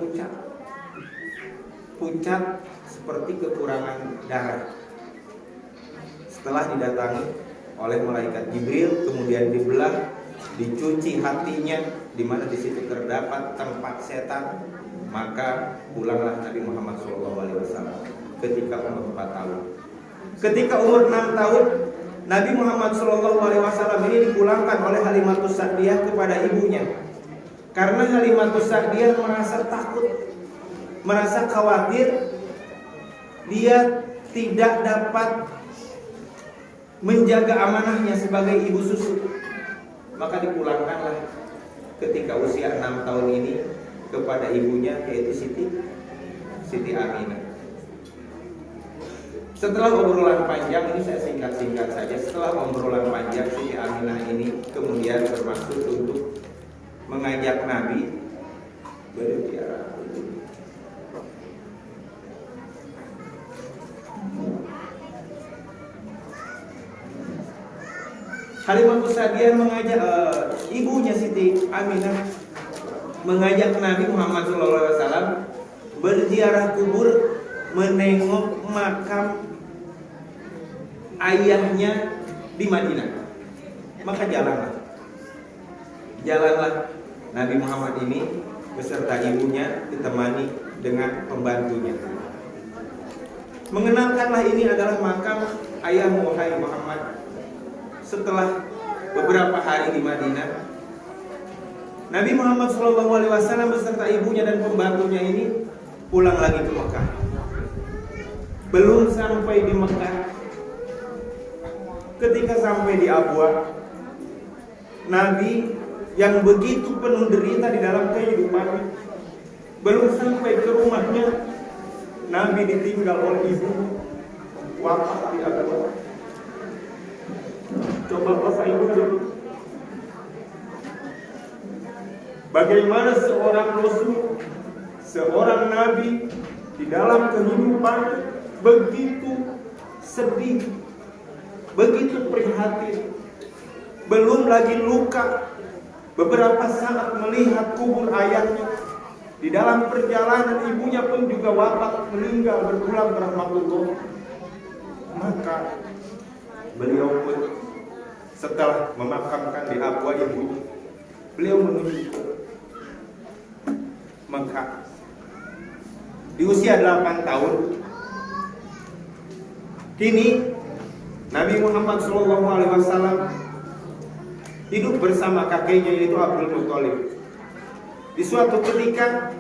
S1: pucat seperti kekurangan darah. Setelah didatangi oleh malaikat Jibril, kemudian dibelah, dicuci hatinya, di mana di situ terdapat tempat setan, maka pulanglah Nabi Muhammad SAW ketika umur 4 tahun. Ketika umur 6 tahun, Nabi Muhammad SAW ini dipulangkan oleh Halimatus Sa'diyah kepada ibunya. Karena Halimatus Sa'diyah merasa takut, merasa khawatir, dia tidak dapat menjaga amanahnya sebagai ibu susu. Maka dipulangkanlah ketika usia 6 tahun ini kepada ibunya, yaitu Siti Aminah. Setelah obrolan panjang, ini saya singkat-singkat saja. Setelah obrolan panjang, Siti Aminah ini kemudian bermaksud untuk mengajak Nabi berziarah. Halimatus Sa'diyah mengajak ibunya Siti Aminah mengajak Nabi Muhammad SAW berziarah kubur, menengok makam ayahnya di Madinah. Maka jalanlah Nabi Muhammad ini beserta ibunya ditemani dengan pembantunya. Mengenalkanlah ini adalah makam ayahmu wahai Muhammad. Setelah beberapa hari di Madinah, Nabi Muhammad SAW beserta ibunya dan pembantunya ini pulang lagi ke Mekah. Belum sampai di Mekah, ketika sampai di Abwa, Nabi yang begitu penuh derita di dalam kehidupannya, belum sampai ke rumahnya, Nabi ditinggal oleh ibu, wafat di Abwa. Coba Bapak Ibu dulu, bagaimana seorang Rasul, seorang Nabi di dalam kehidupannya begitu sedih, begitu prihatin, belum lagi luka. Beberapa saat melihat kubur ayahnya, di dalam perjalanan ibunya pun juga wafat, meninggal, berpulang ke rahmatullah. Maka beliau pun setelah memakamkan di Abwa ibunya, beliau menuju ke Mekah. Di usia 8 tahun, kini Nabi Muhammad SAW hidup bersama kakeknya yaitu Abdul Muthalib. Di suatu ketika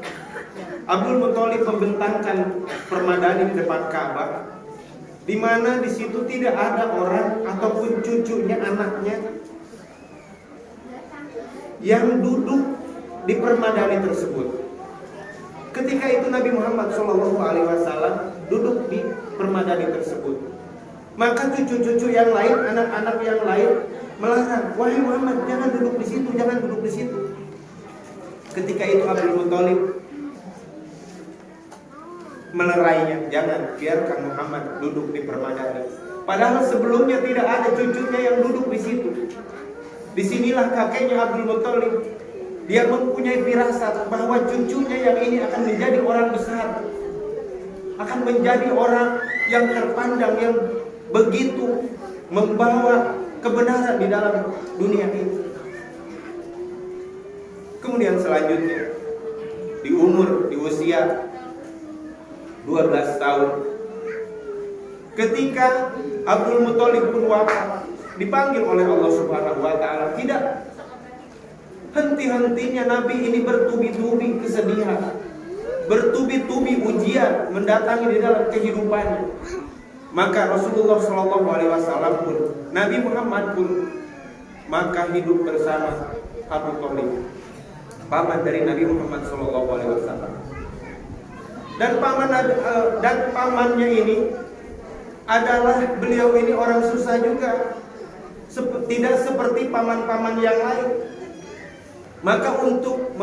S1: Abdul Muthalib membentangkan permadani di depan Ka'bah, di mana di situ tidak ada orang ataupun cucunya, anaknya yang duduk di permadani tersebut. Ketika itu Nabi Muhammad SAW duduk di permadani tersebut. Maka cucu-cucu yang lain, anak-anak yang lain melarang, wahai Muhammad, jangan duduk di situ, jangan duduk di situ. Ketika itu Abdul Muthalib melerainya, jangan, biarkan Muhammad duduk di permadani. Padahal sebelumnya tidak ada cucunya yang duduk di situ. Disinilah kakeknya Abdul Muthalib, dia mempunyai firasat bahwa cucunya yang ini akan menjadi orang besar, akan menjadi orang yang terpandang, yang begitu membawa kebenaran di dalam dunia ini. Kemudian selanjutnya di usia 12 tahun, ketika Abdul Muthalib pun wafat, dipanggil oleh Allah Subhanahu wa taala. Tidak henti-hentinya Nabi ini bertubi-tubi kesedihan, bertubi-tubi ujian mendatangi di dalam kehidupannya. Maka Rasulullah SAW pun, Nabi Muhammad pun, maka hidup bersama Abu Thalib, paman dari Nabi Muhammad SAW. Dan pamannya ini adalah, beliau ini orang susah juga, tidak seperti paman-paman yang lain. Maka untuk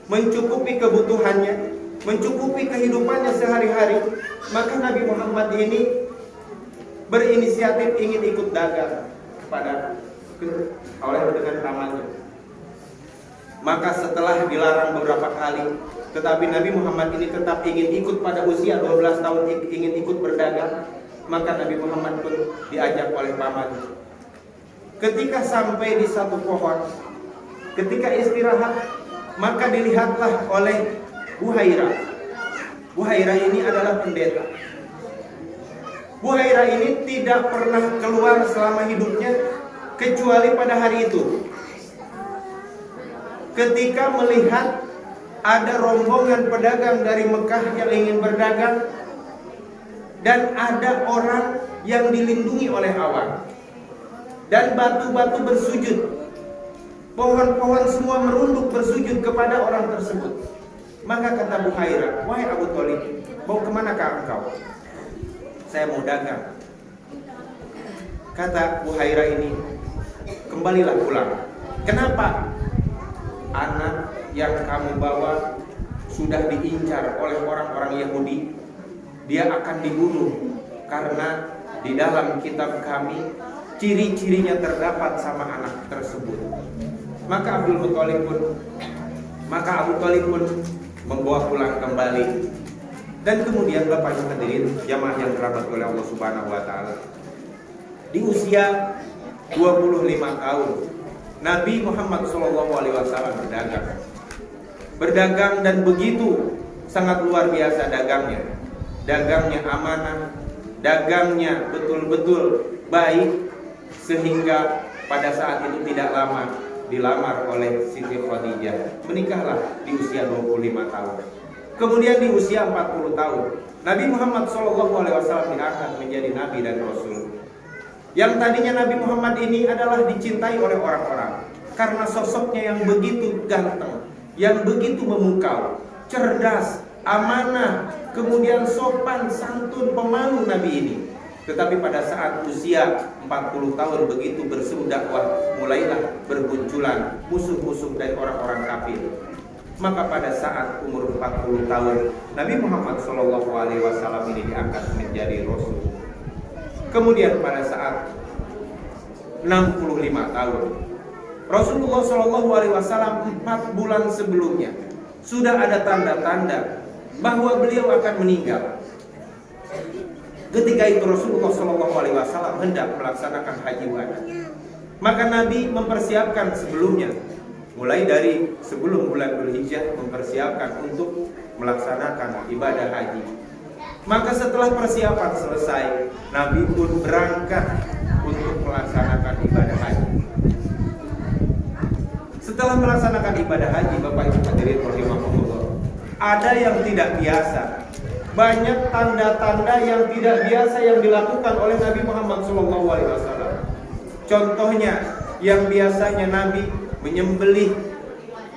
S1: mencukupi kebutuhannya, mencukupi kehidupannya sehari-hari, maka Nabi Muhammad ini berinisiatif ingin ikut dagang dengan pamannya. Maka setelah dilarang beberapa kali, tetapi Nabi Muhammad ini tetap ingin ikut. Pada usia 12 tahun ingin ikut berdagang, maka Nabi Muhammad pun diajak oleh pamannya. Ketika sampai di satu pohon, ketika istirahat, maka dilihatlah oleh Buhairah. Buhairah ini adalah pendeta. Buhairah ini tidak pernah keluar selama hidupnya kecuali pada hari itu. Ketika melihat ada rombongan pedagang dari Mekah yang ingin berdagang, dan ada orang yang dilindungi oleh awan, dan batu-batu bersujud, pohon-pohon semua merunduk bersujud kepada orang tersebut. Maka kata Buhairah, wahai Abu Thalib, mau kemanakah engkau? Saya mau dagang. Kata Buhairah ini, kembalilah pulang. Kenapa? Anak yang kamu bawa sudah diincar oleh orang-orang Yahudi. Dia akan dibunuh karena di dalam kitab kami ciri-cirinya terdapat sama anak tersebut. Maka Abu Thalib pun membawa pulang kembali. Dan kemudian Bapak Ibu hadirin jamaah yang dirahmati oleh Allah Subhanahu wa taala, di usia 25 tahun Nabi Muhammad SAW berdagang dan begitu sangat luar biasa dagangnya amanah, dagangnya betul-betul baik, sehingga pada saat itu tidak lama dilamar oleh Siti Khadijah. Menikahlah di usia 25 tahun. Kemudian di usia 40 tahun Nabi Muhammad SAW diangkat menjadi Nabi dan Rasul. Yang tadinya Nabi Muhammad ini adalah dicintai oleh orang-orang karena sosoknya yang begitu ganteng, yang begitu memukau, cerdas, amanah, kemudian sopan, santun, pemalu Nabi ini. Tetapi pada saat usia 40 tahun begitu berseru dakwah, mulailah bermunculan musuh-musuh dari orang-orang kafir. Maka pada saat umur 40 tahun Nabi Muhammad SAW ini diangkat menjadi Rasul. Kemudian pada saat 65 tahun Rasulullah SAW 4 bulan sebelumnya sudah ada tanda-tanda bahwa beliau akan meninggal. Ketika itu Rasulullah SAW hendak melaksanakan haji wada. Maka Nabi mempersiapkan sebelumnya, mulai dari sebelum bulan Dzulhijjah mempersiapkan untuk melaksanakan ibadah haji. Maka setelah persiapan selesai, Nabi pun berangkat untuk melaksanakan ibadah haji. Setelah melaksanakan ibadah haji, Bapak Ibu hadirin rahimakumullah, ada yang tidak biasa. Banyak tanda-tanda yang tidak biasa yang dilakukan oleh Nabi Muhammad SAW. Contohnya, yang biasanya Nabi menyembelih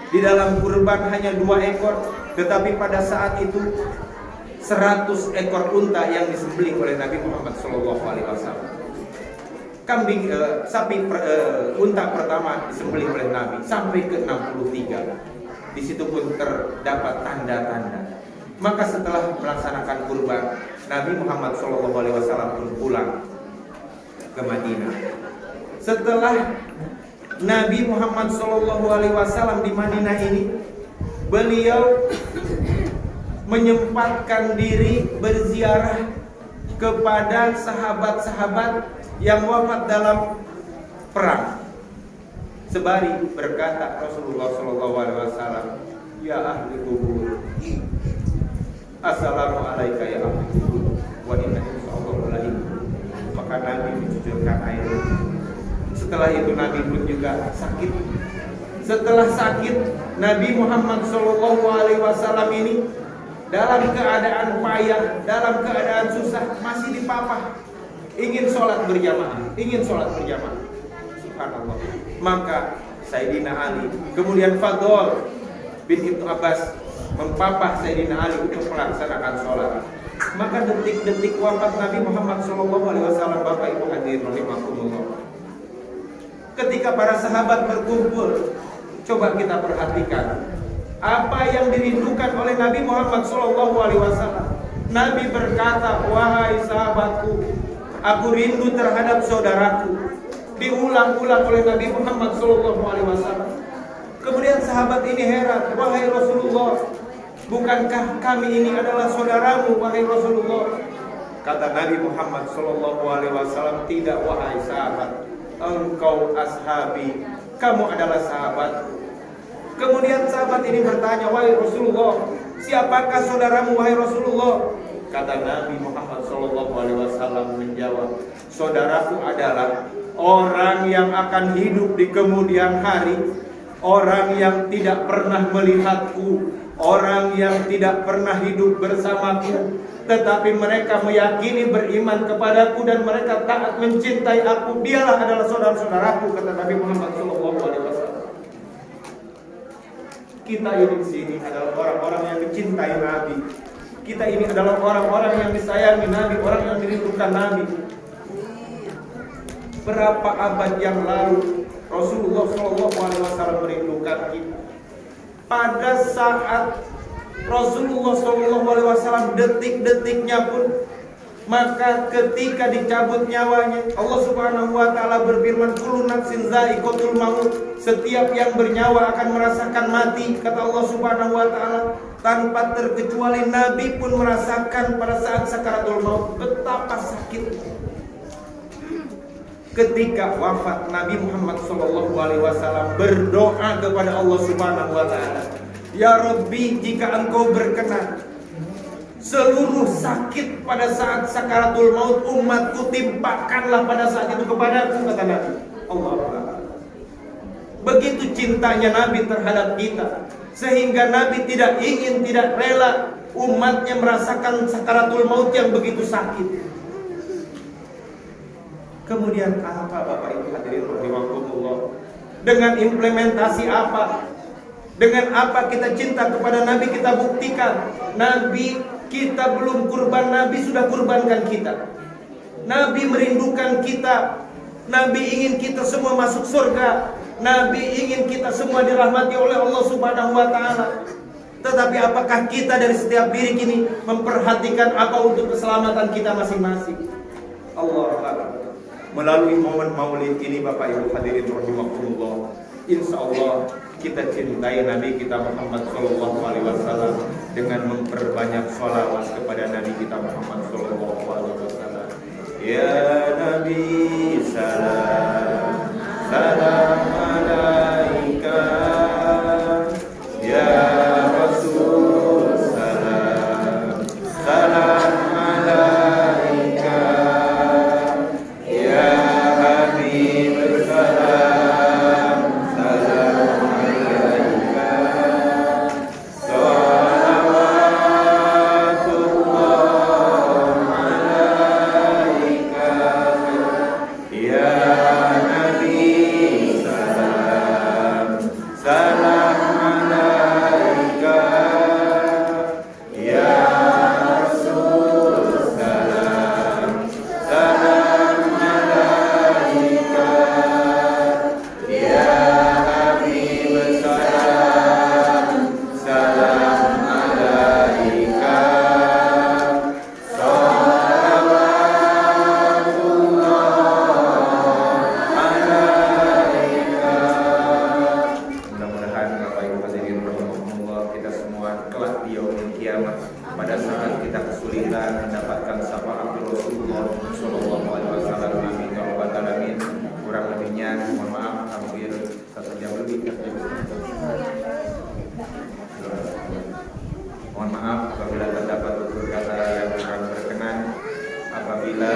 S1: di dalam kurban hanya 2 ekor, tetapi pada saat itu 100 ekor unta yang disembelih oleh Nabi Muhammad SAW. Unta pertama disembelih oleh Nabi sampai ke 63. Di situ pun terdapat tanda-tanda. Maka setelah melaksanakan kurban, Nabi Muhammad SAW pun pulang ke Madinah. Setelah Nabi Muhammad SAW di Madinah ini, beliau menyempatkan diri berziarah kepada sahabat-sahabat yang wafat dalam perang. Sebari berkata Rasulullah SAW, "Ya ahli kubur, assalamualaikum ya ahli kubur, wa inna insyaallah lahim." Maka Nabi mencucurkan air. Setelah itu Nabi pun juga sakit. Setelah sakit, Nabi Muhammad SAW ini dalam keadaan payah, dalam keadaan susah, masih dipapah, ingin sholat berjamaah. Subhanallah. Maka Sayyidina Ali, kemudian Fadl bin Ibnu Abbas mempapah Sayyidina Ali untuk melaksanakan sholat. Maka detik-detik wafat Nabi Muhammad SAW, Bapak Ibu hadirin rahimakumullah, ketika para sahabat berkumpul, coba kita perhatikan apa yang dirindukan oleh Nabi Muhammad SAW. Nabi berkata, "Wahai sahabatku, aku rindu terhadap saudaraku." Diulang-ulang oleh Nabi Muhammad SAW. Kemudian sahabat ini heran, "Wahai Rasulullah, bukankah kami ini adalah saudaramu, wahai Rasulullah?" Kata Nabi Muhammad SAW, "Tidak wahai sahabat, engkau ashabi, kamu adalah sahabatku." Kemudian sahabat ini bertanya, "Wahai Rasulullah, siapakah saudaramu, wahai Rasulullah?" Kata Nabi Muhammad SAW menjawab, "Saudaraku adalah orang yang akan hidup di kemudian hari, orang yang tidak pernah melihatku, orang yang tidak pernah hidup bersamaku, tetapi mereka meyakini beriman kepadaku dan mereka taat mencintai aku. Dialah adalah saudara-saudaraku," kata Nabi Muhammad SAW. Kita ini di sini adalah orang-orang yang dicintai Nabi. Kita ini adalah orang-orang yang disayangi Nabi, orang yang dirindukan Nabi. Berapa abad yang lalu Rasulullah SAW merindukan kita. Pada saat Rasulullah SAW detik-detiknya pun, maka ketika dicabut nyawanya, Allah Subhanahu wa taala berfirman, "Kullu nafsin dha'iqatul maut." Setiap yang bernyawa akan merasakan mati, kata Allah Subhanahu wa taala. Tanpa terkecuali Nabi pun merasakan pada saat sakaratul maut betapa sakit. ketika wafat Nabi Muhammad SAW berdoa kepada Allah Subhanahu wa Ta'ala, "Ya Rabbi, jika Engkau berkenan, seluruh sakit pada saat sakaratul maut umatku timpakanlah pada saat itu kepadaku," kata Nabi. Allah Akbar. Begitu cintanya Nabi terhadap kita, sehingga Nabi tidak ingin, tidak rela umatnya merasakan sakaratul maut yang begitu sakit. Kemudian apa Bapak Ibu hadirin rahimakumullah? Dengan implementasi apa? Dengan apa kita cinta kepada Nabi kita buktikan. Nabi kita belum kurban, Nabi sudah kurbankan kita. Nabi merindukan kita. Nabi ingin kita semua masuk surga. Nabi ingin kita semua dirahmati oleh Allah Subhanahu wa Ta'ala. Tetapi apakah kita dari setiap diri kini memperhatikan apa untuk keselamatan kita masing-masing? Allah Akbar. Melalui momen maulid ini Bapak Ibu hadirin rahimakumullah, insya Allah kita cintai Nabi kita Muhammad SAW dengan memperbanyak sholawat kepada Nabi kita Muhammad SAW. Ya Nabi salam, salam alaika. Ya Rasul salam, salam alaika. Ya Habib salam, salam alaika. Salawatullah alaika. Ya Nabi salam, salam alaika. Ya Rasul salam, salam alaika. Ya Habib salam, salam alaika. Mudah-mudahan Bapak Ibu hadirin rahimakumullah, kita semua kelak di yaumil kiamat pada saat kita kesulitan mendapatkan syafaat Rasulullah sallallahu alaihi wasallam. Amin ya rabbal alamin. Kurang lebihnya mohon maaf, hampir 1 jam lebih. Mohon maaf apabila terdapat tutur kata yang kurang berkenan, apabila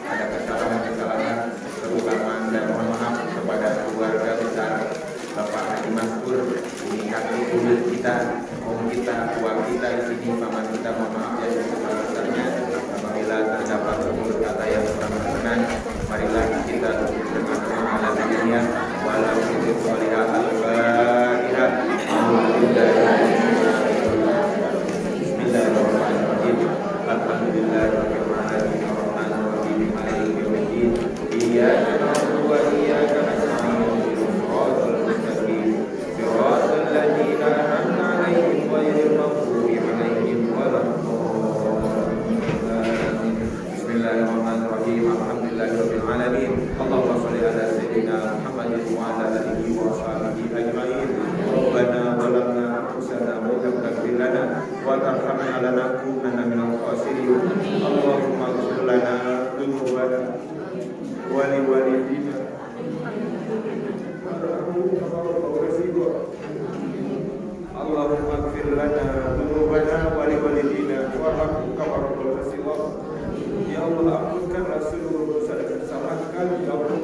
S1: ada kesalahan-kesalahan, kerusakan, dan mohon maaf kepada keluarga besar Bapak Haji Maskur, ini kakek buyut kita, om kita, tua kita di sini, paman kita, mohon maaf ya sebesar-besarnya. Apabila terdapat tutur kata yang kurang berkenan, marilah kita dengan amalan dunia walau itu solihat al-fatihah. Bismillahirrahmanirrahim. Alhamdulillahirabbil alamin arrahmanir rahim maliki yaumiddin. Iyyaka na'budu wa iyyaka nasta'in. Shiratal mustaqim. Shiratal ladzina an'amta 'alaihim ghairil maghdubi 'alaihim waladdallin. Bismillahirrahmanirrahim. Alhamdulillahirabbil alamin. Allahumma shalli ala sayyidina Muhammadin wa ala alihi wa sahbihi ajma'in. Rabbana zalamna anfusana wa lam taghfir lana wa tarhamna lanakunanna minal khasirin. Allahumma ighfir lana dzunubana wa liwalidina Allahumma ighfir lana dzunubana wa liwalidina warhamhum kama rabbayana shighara. Ya Allah, ampunkanlah seluruh dosa dan kesalahan kami ya Allah.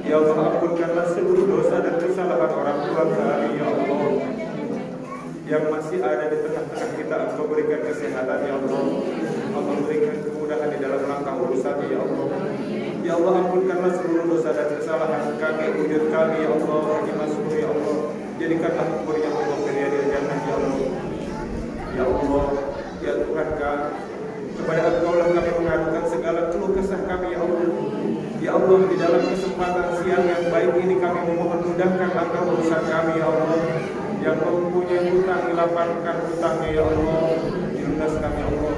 S1: Ya Allah, ampunkanlah seluruh dosa dan kesalahan orang tua kami ya Allah. Yang masih ada di tengah-tengah kita, Engkau berikan kesehatan ya Allah. Allah berikan kemudahan di dalam langkah urusan ya Allah. Ya Allah, ampunkanlah seluruh dosa dan kesalahan kakek buyut kami ya Allah, Haji Maskur ya Allah. Jadikanlah kuburnya Allah beriadil jannah ya Allah. Ya Allah, ya Tuhan kami, kepada Engkau lah kami mengadukan segala keluh kesah kami ya Allah. Ya Allah, di dalam kesempatan siang yang baik ini kami memohon mudahkan langkah urusan kami ya Allah. Yang mempunyai hutang dilapangkan hutangnya ya Allah, dilunaskan ya Allah.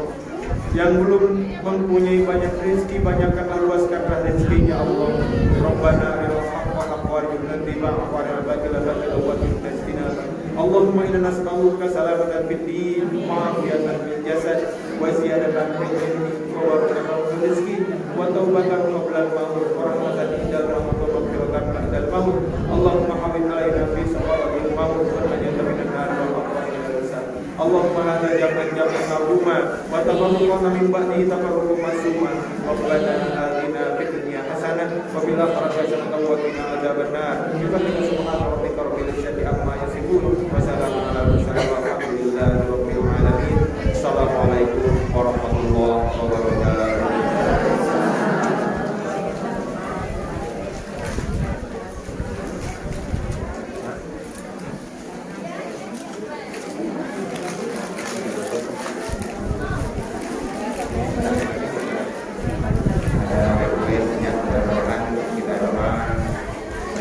S1: Yang belum mempunyai banyak rezeki, banyakkanlah luaskanlah rezekinya Allah. Rabbana arina al-haqqa haqqa warzuqna ittiba'ahu wa arina al-batila batila warzuqna ijtinaba. Allahumma inna nas'aluka salamatan fid din wa afiyatan fil jasad wa ziyadatan fil ilmi wa barakatan fil rizqi wa taubatan qabla al-maut wa rahmatan
S3: hadza jam'an marhuma wa tafarraqna min ba'dihi tafarruqan ma'suma. Rabbana atina fid dunya hasanah wa fil akhirati hasanah wa qina adzabannar. Subhana rabbika rabbil izzati amma yasifun wa salamun alal mursalin walhamdulillahi rabbil alamin. Assalamualaikum warahmatullahi wabarakatuh.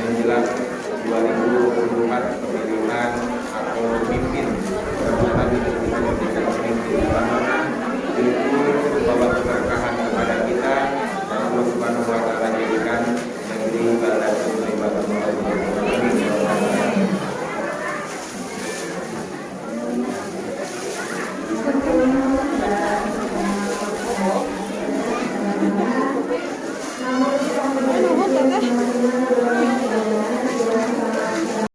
S1: Menjelang 2024 pemilihan atau pemimpin berkenan itu kita memberikan pemimpin di mana itu membawa keberkahan kepada kita dan Allah Subhanahu wa taala jadikan negeri balad ibadah
S2: Amin.